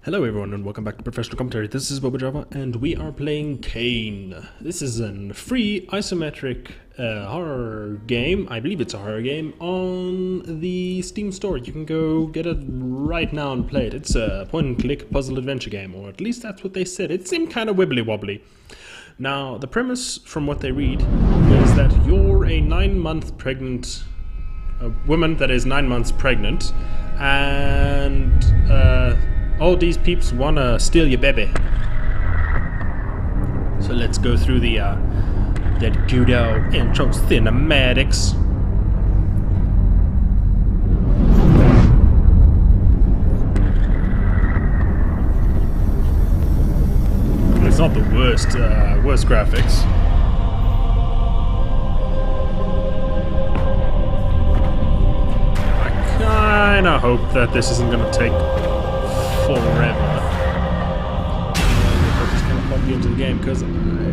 Hello everyone and welcome back to Professional Commentary. This is BoBoJava and we are playing Cayne. This is a free isometric horror game. I believe it's a horror game on the Steam store. You can go get it right now and play it. It's a point and click puzzle adventure game, or at least that's what they said. It seemed kind of wibbly wobbly. Now the premise from what they read is that you're a 9-month pregnant woman that is 9 months pregnant, and all these peeps wanna steal your baby. So let's go through the good old intro cinematics. It's not the worst graphics. I kinda hope that this isn't gonna take forever. I just kind of plug you into the game because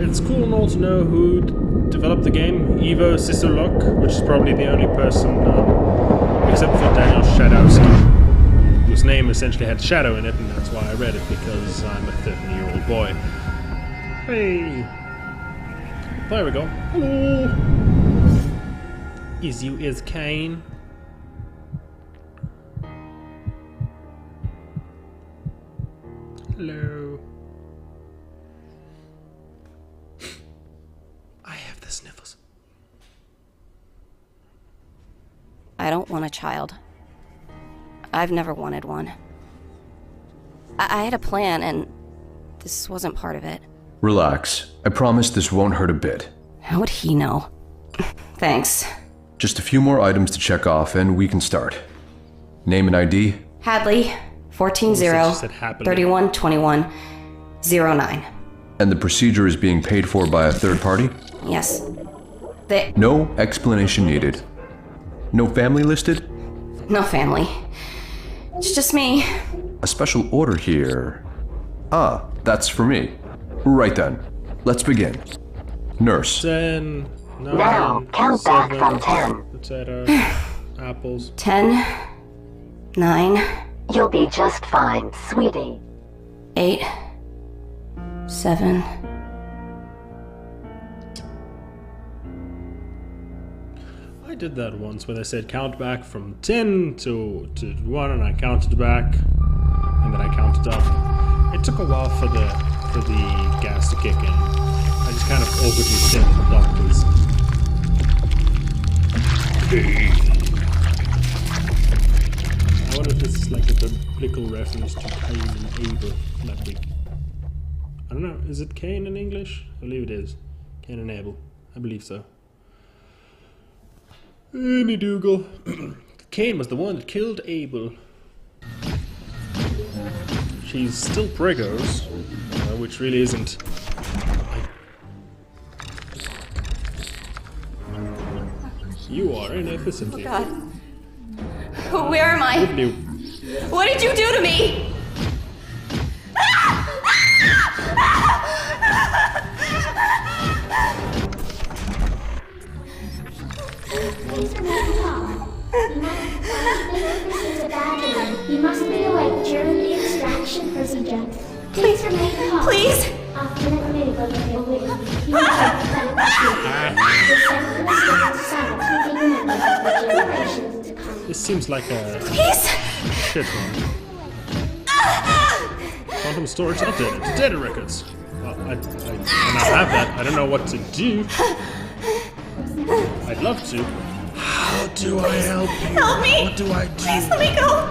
it's cool and all to know who developed the game. Ivo Sisolok, which is probably the only person, except for Daniel Shadowski, whose name essentially had shadow in it, and that's why I read it, because I'm a 13-year-old boy. Hey, there we go. Hello. Is you is Cayne? Hello. I have the sniffles. I don't want a child. I've never wanted one. I had a plan, and this wasn't part of it. Relax. I promise this won't hurt a bit. How would he know? Thanks. Just a few more items to check off, and we can start. Name and ID? Hadley. 14-0-31-21-09. And the procedure is being paid for by a third party? Yes. No explanation needed. No family listed? No family. It's just me. A special order here. Ah, that's for me. Right then. Let's begin. Nurse. 10, 9, Now, count 7, back from 10. Potato, apples. 10, 9, You'll be just fine, sweetie. 8, 7. I did that once where they said count back from 10 to 1, and I counted back, and then I counted up. It took a while for the gas to kick in. I just kind of awkwardly said the doctors. I wonder if this is like a biblical reference to Cayne and Abel. That week. I don't know. Is it Cayne in English? I believe it is. Cayne and Abel. I believe so. Any Dougal. Cayne was the one that killed Abel. She's still pregos, which really isn't. You are in a facility. Oh God. Where am I? What did you do to me? You must be awake during the extraction procedure. Please, please. After the removal of your womb, you will This seems like a shit one. Quantum storage updated to data records. Well, I have that. I don't know what to do. I'd love to. How do I help you? Help me! What do I do? Please let me go.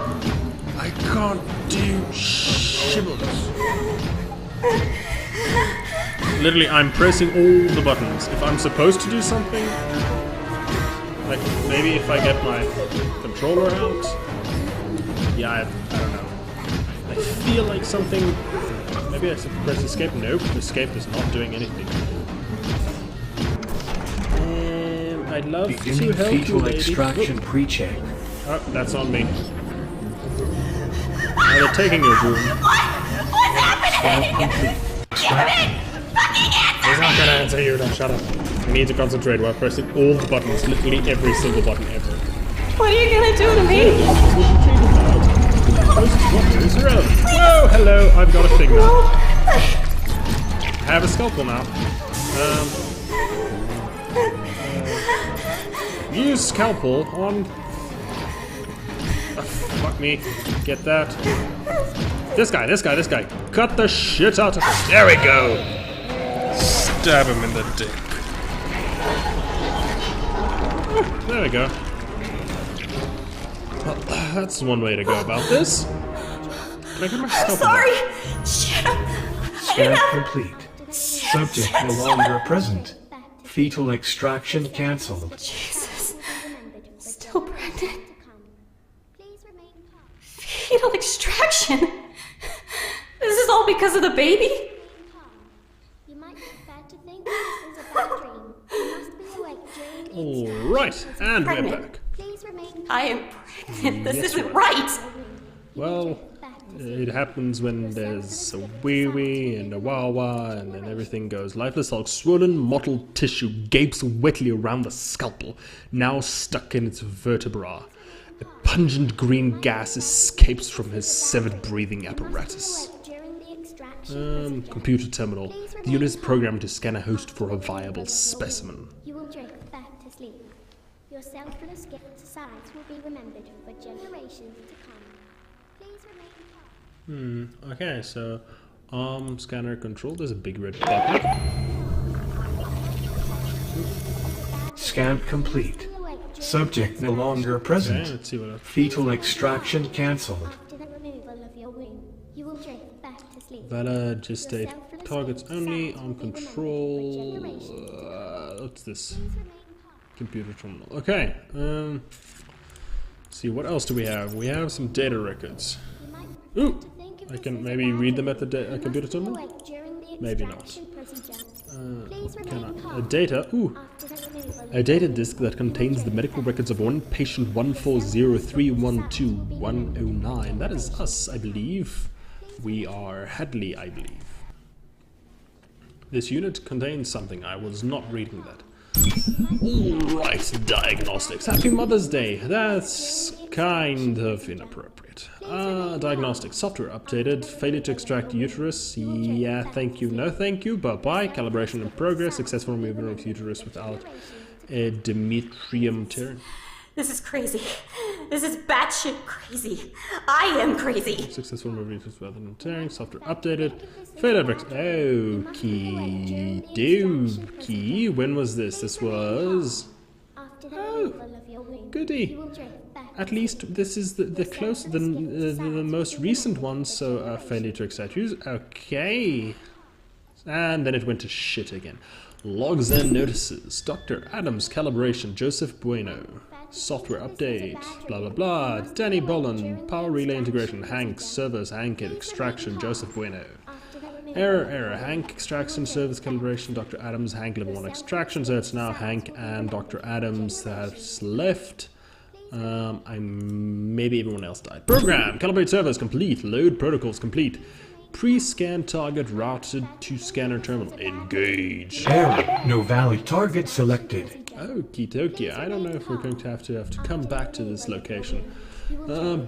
I can't do shibbles. Literally, I'm pressing all the buttons. If I'm supposed to do something, like maybe if I get my controller out, yeah, I don't know. I feel like something. Maybe I should press escape. Nope, escape is not doing anything. I'd love to help you, lady. Extraction pre-check. Oh, that's on me. Now they're taking your room. What's happening? Give me fucking answer. He's not gonna answer you, then shut up. I need to concentrate while pressing all the buttons, literally every single button ever. What are you gonna do to me? What is irrelevant? Whoa, hello, I've got a thing now. I have a scalpel now. Use scalpel on... fuck me. Get that. This guy. Cut the shit out of him. There we go. Stab him in the dick. There we go. Well, that's one way to go about this. Can I get my scalpel? Sorry! Shit! Scan complete. Subject no longer present. Fetal extraction cancelled. Jesus. Still pregnant. Fetal extraction? This is all because of the baby? You might prefer to think this is a bad dream. You must be awake during the Alright, and we're back. Please remain I am pregnant. This Yes, isn't you are. right. Well, it happens when there's a wee-wee and a wah-wah and then everything goes lifeless like swollen mottled tissue gapes wetly around the scalpel, now stuck in its vertebra. A pungent green gas escapes from his severed breathing apparatus. during the extraction. Computer terminal. The unit is programmed to scan a host for a viable specimen. You will drift back to sleep. Your selfless size will be remembered for generations to come. Please remain calm. Okay, so scanner control. There's a big red button. Scan complete. Subject no longer Okay, present. let's see what else. Fetal extraction cancelled. After the removal of your womb, you will drift back to sleep. Valid gestate. Targets only on control. What's this? Computer terminal. Okay. Let's see, what else do we have? We have some data records. Ooh! I can maybe read them at the computer terminal? Maybe not. Can I? A data. Ooh! A data disk that contains the medical records of one patient 140312109. That is us, I believe. We are Hadley, I believe. This unit contains something. I was not reading that. Alright, diagnostics. Happy Mother's Day. That's kind of inappropriate. Diagnostics. Software updated. Failure to extract uterus. Yeah, thank you. No thank you. Bye-bye. Calibration in progress. Successful removal of uterus without a Demetrium tear. This is crazy. This is batshit crazy. I am crazy. Successful removal of uterus without tearing. Software updated. Failure to Okie dokie. When was this? This was... After the removal of your womb, Goody. you will drift back. At least this is the close, the most recent one, so failure to extract use. Okay. And then it went to shit again. Logs and notices. Dr. Adams calibration. Joseph Bueno. Software update. Blah blah blah. Danny Bolland. Power relay integration. Hank. Servers. Hank. Extraction. Joseph Bueno. Error. Hank extraction service calibration. Dr. Adams. Hank level 1 extraction. So it's now Hank and Dr. Adams that's left. Maybe everyone else died. Program. Calibrate servers complete. Load protocols complete. Pre-scan target routed to scanner terminal. Engage. Error. No valid target selected. Okie dokie. I don't know if we're going to have to come back to this location.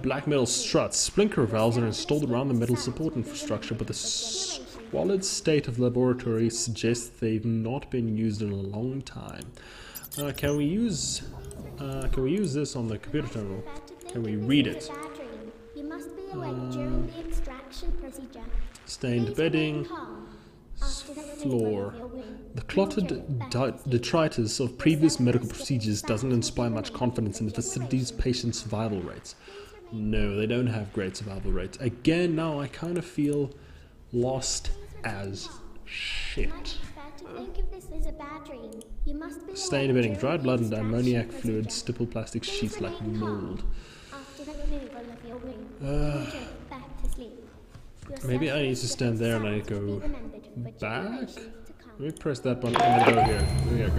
Black metal struts. Splinter valves are installed around the metal support infrastructure, but the squalid state of the laboratory suggests they've not been used in a long time. Can we use this on the computer terminal? Can we read it? You must be awake during the extraction procedure. Stained bedding. Floor. The clotted detritus of previous medical procedures doesn't inspire much confidence in the facility's patient survival rates. No, they don't have great survival rates. Again, now I kind of feel lost as shit. Stained bedding, dried blood and ammoniac fluid, stipple plastic sheets like mold. Maybe I need to stand there and I need to go back? Let me press that button and then go here. Go.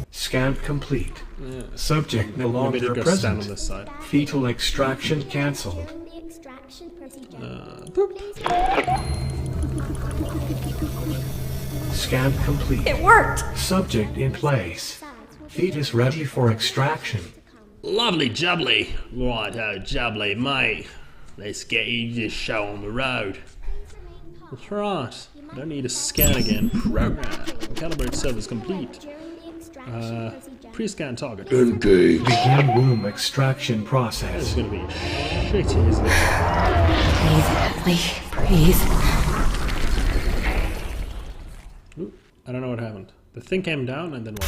Scan complete. Yeah. Subject no Maybe longer they'd go stand on present. this side. Fetal extraction cancelled. Boop. Scan complete. It worked. Subject in place. Fetus ready for extraction. Lovely jubbly. Right, jubbly, mate. Let's get you this show on the road. That's right. I don't need a scan again. Program. Calibrate service complete. Pre-scan target. Engage. Begin womb extraction This is process. gonna be shitty, isn't it? Breathe, Hadley. Breathe. Ooh, I don't know what happened. The thing came down and then what?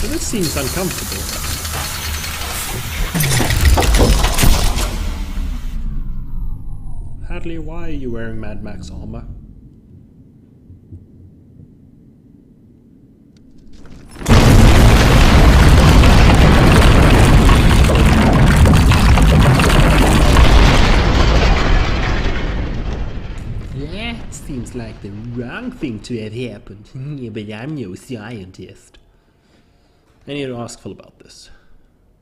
So this seems uncomfortable. Hadley, why are you wearing Mad Max armor? That seems like the wrong thing to have happened. But I'm no scientist. I need to ask Phil about this.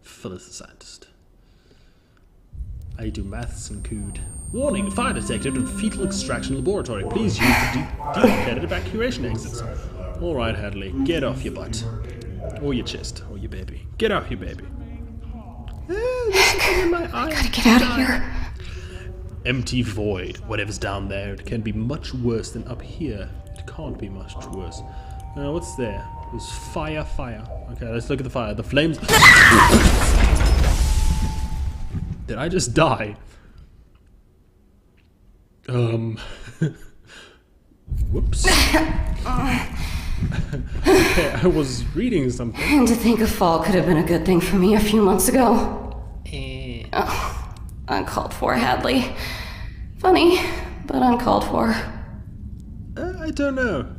Phil is a scientist. I do maths and code. Warning, fire detected in fetal extraction laboratory. Please use the delocated evacuation exits. Alright, Hadley, get off your butt. Or your chest, or your baby. Get off your baby. There's something in my eye. Gotta get out of here. Empty void. Whatever's down there, it can be much worse than up here. It can't be much worse. What's there? There's fire. Okay, let's look at the fire. The flames. Did I just die? Whoops. Okay, I was reading something. And to think a fall could have been a good thing for me a few months ago. Oh, uncalled for, Hadley. Funny, but uncalled for. I don't know.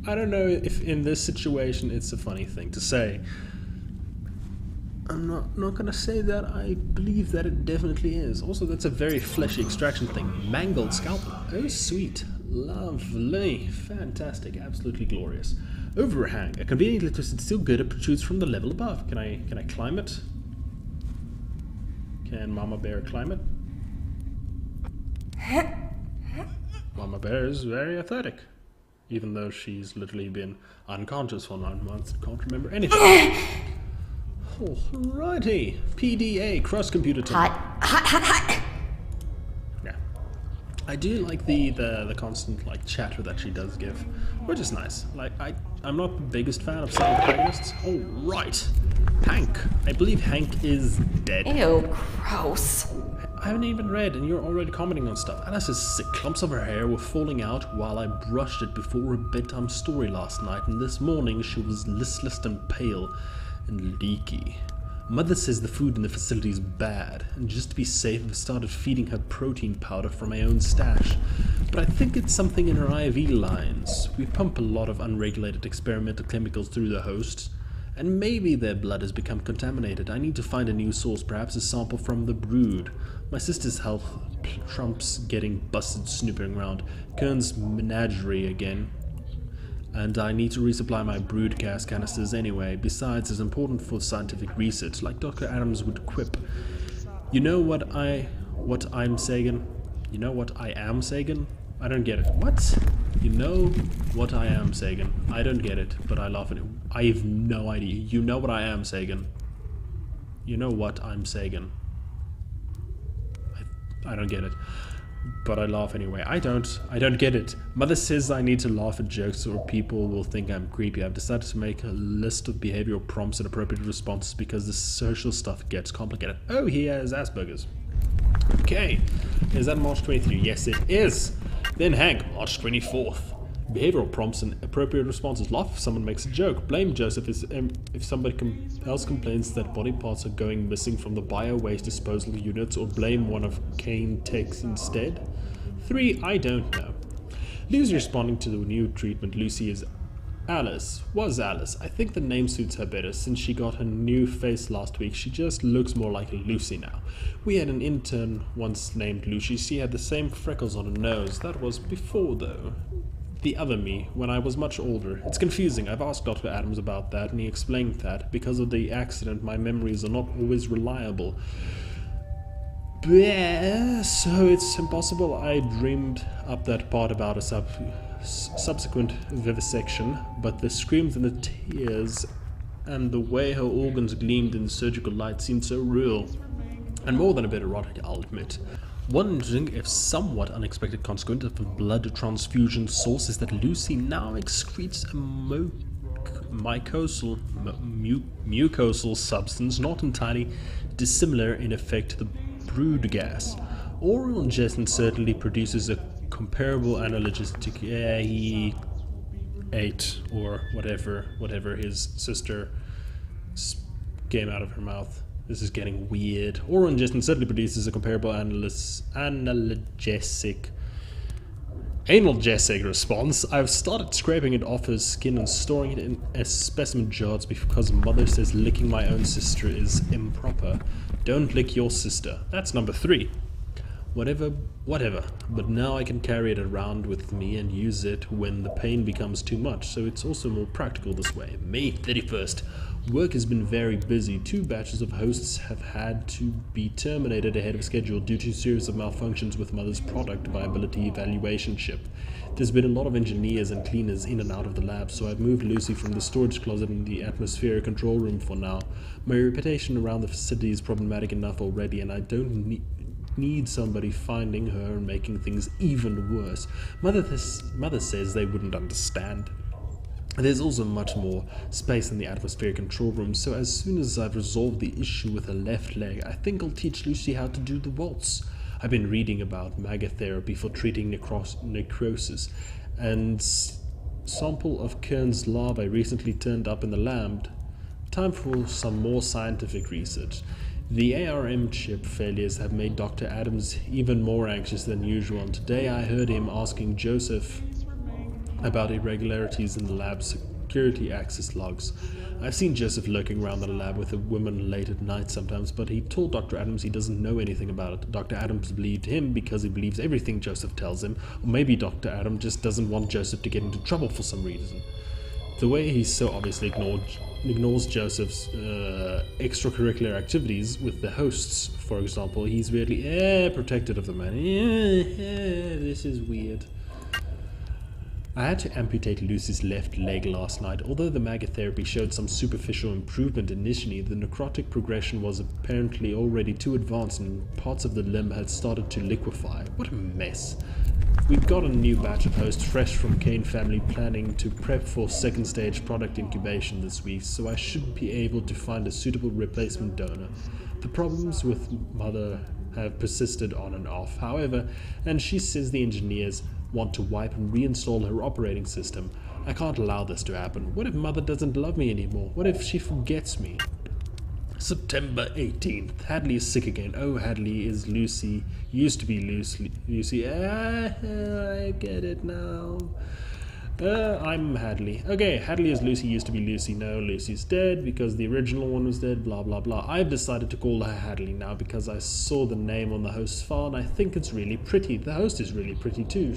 I don't know if in this situation it's a funny thing to say. I'm not gonna say that. I believe that it definitely is. Also, that's a very fleshy extraction thing. Mangled scalpel. Oh, sweet. Lovely. Fantastic. Absolutely glorious. Overhang. A conveniently twisted steel girder protrudes from the level above. Can I climb it? Can Mama Bear climb it? Mama Bear is very athletic. Even though she's literally been unconscious for 9 months and can't remember anything. Alrighty. PDA, cross-computer terminal. Hot. Yeah. I do like the constant like chatter that she does give, which is nice. Like I'm not the biggest fan of some protagonists. Oh right, Hank. I believe Hank is dead. Ew, gross. I haven't even read, and you're already commenting on stuff. Alice is sick. Clumps of her hair were falling out while I brushed it before her bedtime story last night, and this morning she was listless and pale and leaky. Mother says the food in the facility is bad, and just to be safe I've started feeding her protein powder from my own stash. But I think it's something in her IV lines. We pump a lot of unregulated experimental chemicals through the hosts, and maybe their blood has become contaminated. I need to find a new source, perhaps a sample from the brood. My sister's health trumps getting busted snooping around Kern's menagerie again. And I need to resupply my brood gas canisters anyway. Besides, it's important for scientific research, like Dr. Adams would quip. You know what I'm Sagan? You know what I am Sagan? I don't get it. What? You know what I am Sagan? I don't get it, but I laugh at it. I have no idea. You know what I am Sagan? You know what I'm Sagan? I don't get it. But I laugh anyway. I don't get it. Mother says I need to laugh at jokes or people will think I'm creepy. I've decided to make a list of behavioral prompts and appropriate responses because the social stuff gets complicated. Oh, he has Asperger's. Okay. Is that March 23? Yes, it is. Then Hank, March 24th. Behavioral prompts and appropriate responses. Laugh if someone makes a joke. Blame Joseph if somebody else complains that body parts are going missing from the bio-waste disposal units, or blame one of Cayne takes instead. 3. I don't know. Lucy responding to the new treatment. Lucy is Alice. Was Alice. I think the name suits her better. Since she got her new face last week, she just looks more like Lucy now. We had an intern once named Lucy. She had the same freckles on her nose. That was before though. The other me, when I was much older. It's confusing. I've asked Dr. Adams about that, and he explained that because of the accident, my memories are not always reliable. Yeah, so it's impossible. I dreamed up that part about a subsequent vivisection, but the screams and the tears and the way her organs gleamed in the surgical light seemed so real, and more than a bit erotic, I'll admit. One interesting, if somewhat unexpected consequence of the blood transfusion source is that Lucy now excretes a mucosal substance not entirely dissimilar in effect to the brood gas. Oral ingestion certainly produces a comparable analgesic. Yeah, he ate, or whatever his sister came out of her mouth. This is getting weird. Oral ingestion certainly produces a comparable analgesic response. I've started scraping it off her skin and storing it in specimen jars because Mother says licking my own sister is improper. Don't lick your sister. That's number 3. Whatever. But now I can carry it around with me and use it when the pain becomes too much, so it's also more practical this way. May 31st. Work has been very busy. 2 batches of hosts have had to be terminated ahead of schedule due to a series of malfunctions with Mother's product viability evaluation chip. There's been a lot of engineers and cleaners in and out of the lab, so I've moved Lucy from the storage closet in the atmospheric control room for now. My reputation around the facility is problematic enough already, and I don't need somebody finding her and making things even worse. Mother says they wouldn't understand. There's also much more space in the atmospheric control room, so as soon as I've resolved the issue with her left leg, I think I'll teach Lucy how to do the waltz. I've been reading about magotherapy for treating necrosis, and sample of Cayne's larvae recently turned up in the lab. Time for some more scientific research. The ARM chip failures have made Dr. Adams even more anxious than usual, and today I heard him asking Joseph about irregularities in the lab's security access logs. I've seen Joseph lurking around the lab with a woman late at night sometimes, but he told Dr. Adams he doesn't know anything about it. Dr. Adams believed him because he believes everything Joseph tells him, or maybe Dr. Adams just doesn't want Joseph to get into trouble for some reason. The way he so obviously ignores Joseph's extracurricular activities with the hosts, for example, he's really protective of the man. This is weird. I had to amputate Lucy's left leg last night. Although the magotherapy showed some superficial improvement initially, the necrotic progression was apparently already too advanced and parts of the limb had started to liquefy. What a mess. We've got a new batch of hosts fresh from Cayne family planning to prep for second stage product incubation this week, so I should be able to find a suitable replacement donor. The problems with Mother have persisted on and off, however, and she says the engineers want to wipe and reinstall her operating system. I can't allow this to happen. What if Mother doesn't love me anymore? What if she forgets me? September 18th. Hadley is sick again. Oh, Hadley is Lucy. Used to be Lucy. I get it now. I'm Hadley. Okay, Hadley is Lucy, used to be Lucy. No, Lucy's dead because the original one was dead, blah blah blah. I've decided to call her Hadley now because I saw the name on the host's file and I think it's really pretty. The host is really pretty too.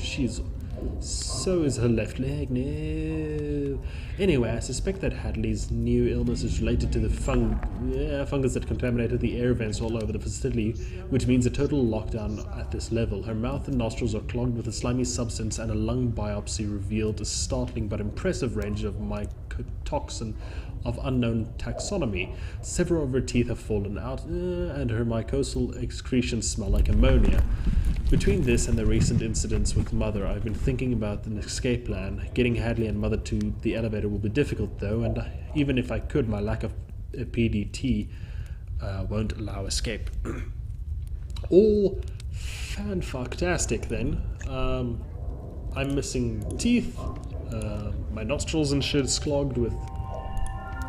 So is her left leg. No. Anyway, I suspect that Hadley's new illness is related to the fungus that contaminated the air vents all over the facility, which means a total lockdown at this level. Her mouth and nostrils are clogged with a slimy substance, and a lung biopsy revealed a startling but impressive range of mycotoxin of unknown taxonomy. Several of her teeth have fallen out, and her mucosal excretions smell like ammonia. Between this and the recent incidents with Mother, I've been thinking about an escape plan. Getting Hadley and Mother to the elevator will be difficult though, and even if I could, my lack of a PDT won't allow escape. All fan-fucktastic then. I'm missing teeth, my nostrils and shit is clogged with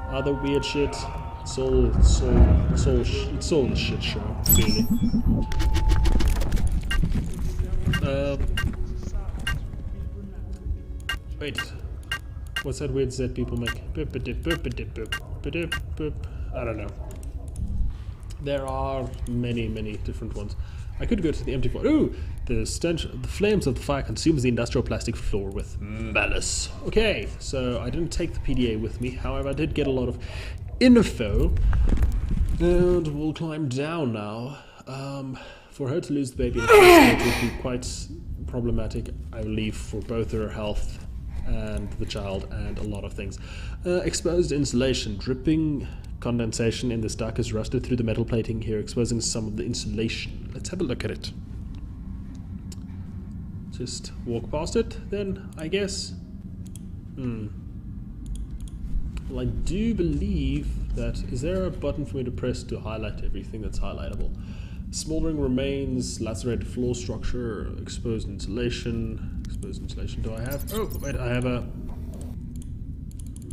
other weird shit. It's all a shit show, really. Wait, what's that weird Z people make? I don't know. There are many different ones. I could go to the empty floor. Ooh, the flames of the fire consumes the industrial plastic floor with malice. Okay, so I didn't take the PDA with me. However, I did get a lot of info, and we'll climb down now. For her to lose the baby in the first stage would be quite problematic, I believe, for both her health and the child and a lot of things. Exposed insulation. Dripping condensation in this duct is rusted through the metal plating here, exposing some of the insulation. Let's have a look at it. Just walk past it, then, I guess. Well, I do believe that... Is there a button for me to press to highlight everything that's highlightable? Smoldering remains, lacerated floor structure, exposed insulation. Exposed insulation, do I have... Oh, wait, I have a...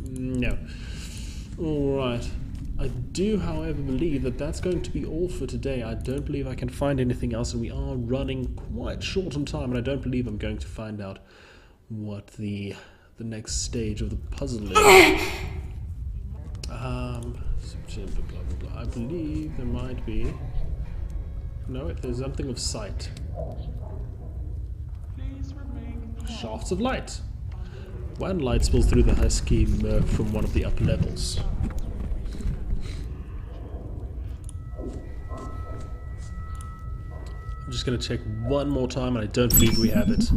No. Alright. I do, however, believe that that's going to be all for today. I don't believe I can find anything else, and we are running quite short on time, and I don't believe I'm going to find out what the next stage of the puzzle is. Blah, blah, blah. I believe there might be... No, there's something of sight. Shafts of light. When light spills through the husky murk from one of the upper levels. I'm just going to check one more time, and I don't believe we have it.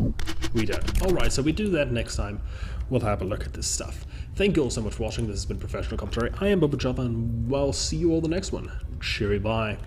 We don't. Alright, so we do that next time. We'll have a look at this stuff. Thank you all so much for watching. This has been Professional Commentary. I am BoBoJava, and we'll see you all the next one. Cheery bye.